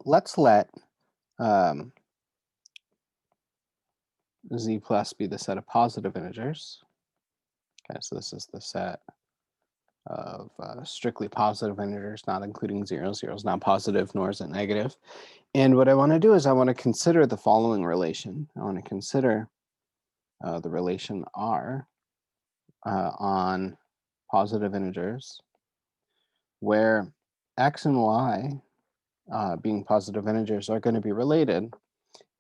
Let's let um, z plus be the set of positive integers. Okay, so this is the set of strictly positive integers, not including zero. Zero is not positive, nor is it negative. And what I want to do is I want to consider the following relation. I want to consider the relation R on positive integers, where x and y, being positive integers, are going to be related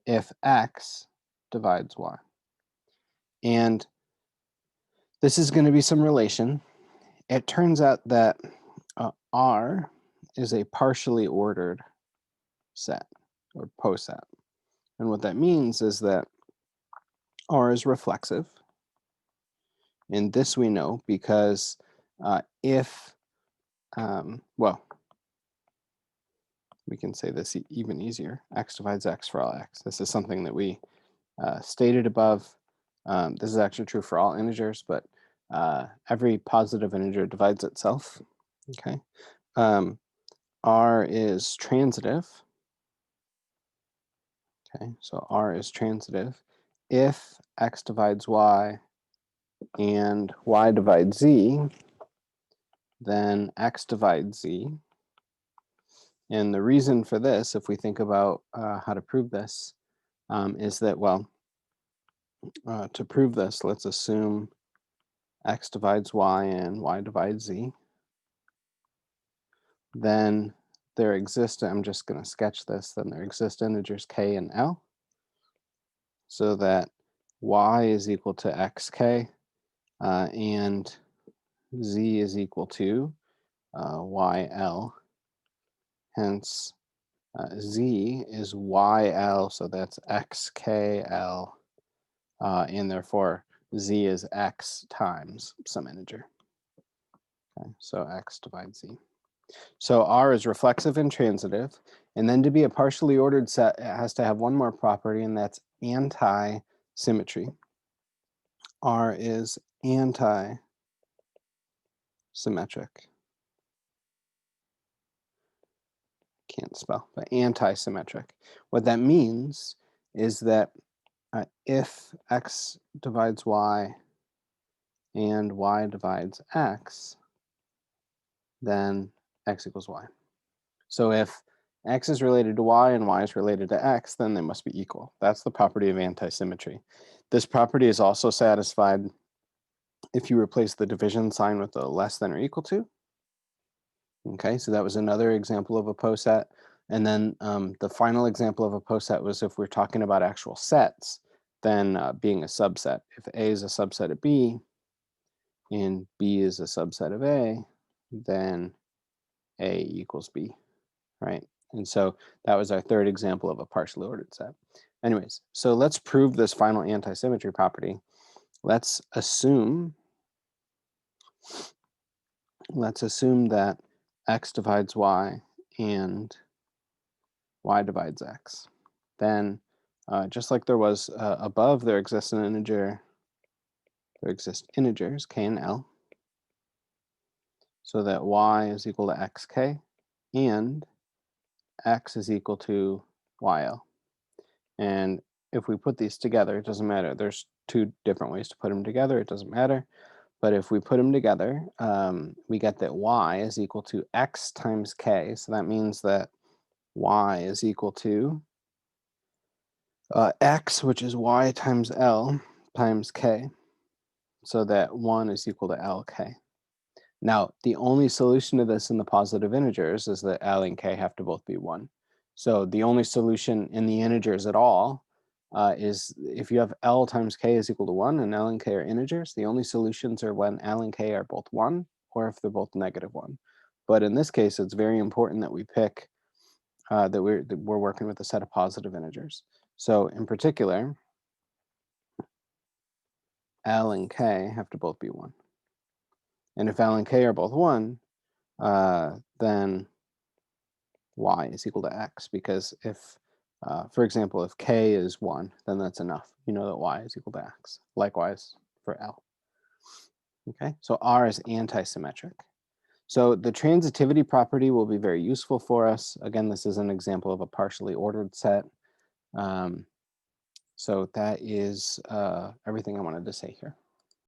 if x divides y. And this is going to be some relation. It turns out that R is a partially ordered set or poset. And what that means is that R is reflexive. And this we know because if, well, we can say this even easier. X divides X for all X. This is something that we stated above. This is actually true for all integers, but every positive integer divides itself. Okay. R is transitive. Okay, so R is transitive if X divides Y and Y divides Z, then X divides Z. And the reason for this, if we think about how to prove this, is that, well, to prove this, let's assume X divides Y and Y divides Z. Then there exist, I'm just going to sketch this, then there exist integers K and L, so that Y is equal to XK and Z is equal to YL. Hence, Z is YL, so that's XKL, and therefore Z is X times some integer. Okay, so X divides Z. So R is reflexive and transitive, and then to be a partially ordered set, it has to have one more property, and that's anti-symmetry. R is anti-symmetric. Can't spell, but anti-symmetric. What that means is that if X divides Y and Y divides X, then X equals Y. So if X is related to Y and Y is related to X, then they must be equal. That's the property of anti-symmetry. This property is also satisfied if you replace the division sign with a less than or equal to. Okay, so that was another example of a poset. And then the final example of a poset was if we're talking about actual sets, then being a subset. If A is a subset of B and B is a subset of A, then A equals B, right? And so that was our third example of a partially ordered set. Anyways, so let's prove this final anti-symmetry property. Let's assume that X divides Y and Y divides X. Then just like there was above, there exists integers K and L, so that Y is equal to XK and X is equal to YL. And if we put these together, it doesn't matter. There's two different ways to put them together. It doesn't matter. But if we put them together, we get that Y is equal to X times K. So that means that Y is equal to X, which is Y times L times K. So that 1 is equal to LK. Now, the only solution to this in the positive integers is that L and K have to both be 1. So the only solution in the integers at all is if you have L times K is equal to 1 and L and K are integers, the only solutions are when L and K are both 1 or if they're both -1. But in this case, it's very important that we pick that we're working with a set of positive integers. So in particular, L and K have to both be 1. And if L and K are both 1, then Y is equal to X, because if, for example, if K is 1, then that's enough. You know that Y is equal to X. Likewise for L. Okay, so R is anti-symmetric. So the transitivity property will be very useful for us. Again, this is an example of a partially ordered set. So that is everything I wanted to say here.